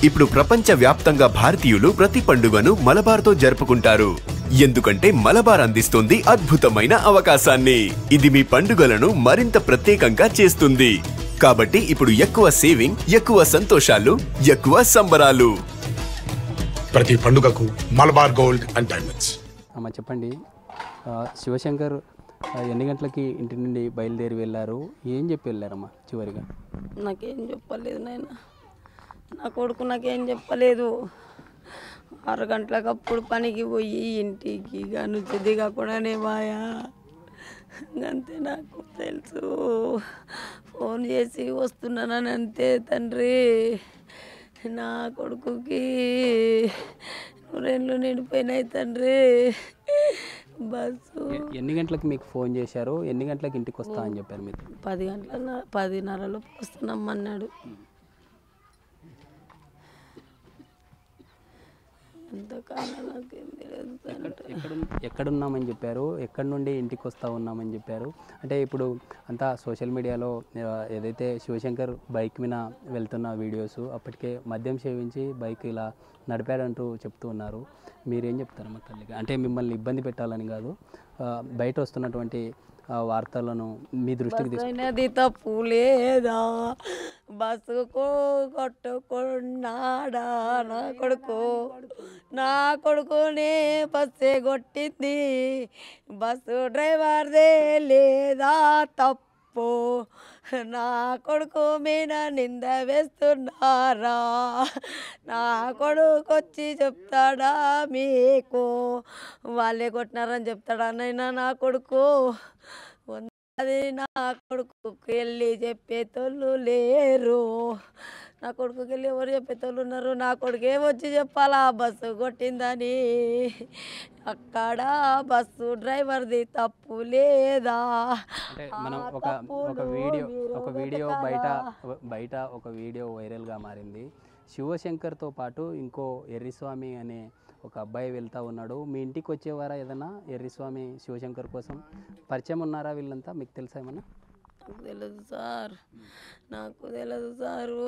ఇప్పుడు ప్రపంచ వ్యాప్తంగా భారతీయులు ప్రతి పండుగను మలబార్తో జరుపుకుంటారు. ఎందుకంటే మలబార్ అందిస్తుంది అద్భుతమైన అవకాశాన్ని. ఇది మీ పండుగలను మరింత ప్రత్యేకంగా చేస్తుంది. కాబట్టి ఇప్పుడు ఎక్కువ సేవింగ్, ఎక్కువ సంతోషాలు, ఎక్కువ సంబరాలు. ప్రతి పండుగకు మలబార్ గోల్డ్ అండ్ డైమండ్స్. అమ్మ చెప్పండి, శివశంకర్ ఎన్ని గంటలకి ఇంటి నుండి బయలుదేరి వెళ్ళారు? ఏం చెప్పి వెళ్ళారమ్మా చివరిగా? నాకేం చెప్పలేదు నాయన, నా కొడుకు నాకేం చెప్పలేదు. 6 గంటలకు అప్పుడు పనికి పోయి ఇంటికి నుంచి దిగకుండానే మాయా. అంతే నాకు తెలుసు. ఫోన్ చేసి వస్తున్నానని అంతే. తండ్రి, నా కొడుకుకి 100 ఏళ్ళు నిండిపోయినాయి తండ్రి. బస్సు ఎన్ని గంటలకు మీకు ఫోన్ చేశారు? ఎన్ని గంటలకు ఇంటికి వస్తా అని చెప్పారు మీరు? 10 గంటల 10:30 వస్తున్నామన్నాడు. ఎక్కడున్నామని చెప్పారు? ఎక్కడి నుండి ఇంటికి వస్తూ ఉన్నామని చెప్పారు? అంటే ఇప్పుడు అంతా సోషల్ మీడియాలో ఏదైతే శివశంకర్ బైక్ మీద వెళ్తున్న వీడియోస్, అప్పటికే మద్యం సేవించి బైక్ ఇలా నడిపాడంటూ చెప్తూ ఉన్నారు. మీరేం చెప్తారమ్మా తల్లిగా? అంటే మిమ్మల్ని ఇబ్బంది పెట్టాలని కాదు, బయట వస్తున్నటువంటి వార్తలను మీ దృష్టికి తీసుకున్నది తప్పు లేదా? బస్సుకు కొట్టుకున్నాడా నా కొడుకునే బస్సే కొట్టింది. బస్సు డ్రైవర్దే లేదా తప్పు? నా కొడుకు మీద నింద వేస్తున్నారా? నా కొడుకు వచ్చి చెప్తాడా మీకు? వాళ్ళే కొట్టినారని చెప్తాడా నైనా నా కొడుకు? అది నా కొడుకుకి వెళ్ళి చెప్పేతోళ్ళు లేరు. నా కొడుకుకి వెళ్ళి ఎవరు చెప్పేతోళ్ళు ఉన్నారు? నా కొడుకే వచ్చి చెప్పాలా బస్సు కొట్టిందని? అక్కడ బస్సు డ్రైవర్ది తప్పు లేదా? అంటే మనం ఒక వీడియో బయట ఒక వీడియో వైరల్గా మారింది. శివశంకర్తో పాటు ఇంకో ఎర్రిస్వామి అనే ఒక అబ్బాయి వెళ్తూ ఉన్నాడు. మీ ఇంటికి వచ్చేవారా ఏదన్నా ఎర్రిస్వామి శివశంకర్ కోసం? పరిచయం ఉన్నారా వీళ్ళంతా? మీకు తెలుసా ఏమన్నా? నాకు తెలియదు సార్, నాకు తెలియదు సారు.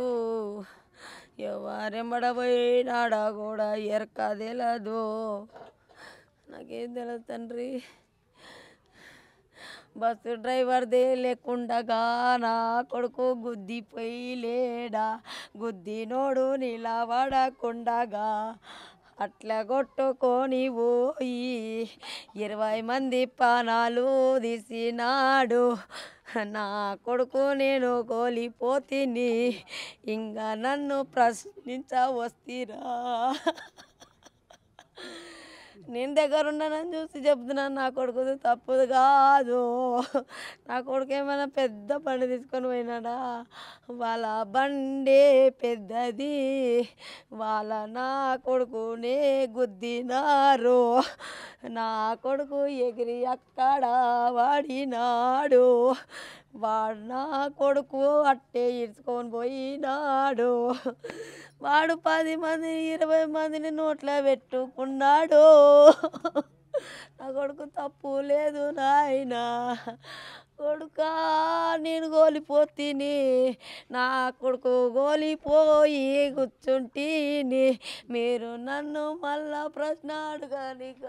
ఎవరెంబడబోయినాడా కూడా ఎరక తెలియదు. నాకేం తెలియదు తండ్రి. బస్సు డ్రైవర్దే లేకుండగా నా కొడుకు గుద్దిపోయి లేడా? గుద్దినోడు నిలబడకుండగా అట్లా కొట్టుకొని పోయి 20 మంది ప్రాణాలు తీసినాడు. నా కొడుకు నేను కోల్పోతిని, ఇంకా నన్ను ప్రశ్నించవస్తిరా? నేను దగ్గరున్నానని చూసి చెప్తున్నాను. నా కొడుకుది తప్పుది కాదు. నా కొడుకు ఏమైనా పెద్ద బండి తీసుకొని పోయినాడా? వాళ్ళ బండి పెద్దది. నా కొడుకునే గుద్దినారు. నా కొడుకు ఎగిరి అక్కడ వాడినాడు. నా కొడుకు అట్టే ఇడ్చుకొని పోయినాడు. వాడు 10 మంది 20 మందిని నోట్లో పెట్టుకున్నాడు. నా కొడుకు తప్పు లేదు నాయనా. కొడుకా, నేను గోలిపోతిని. నా కొడుకు గోలిపోయి కూర్చుంటిని. మీరు నన్ను మళ్ళా ప్రశ్న అడగనిక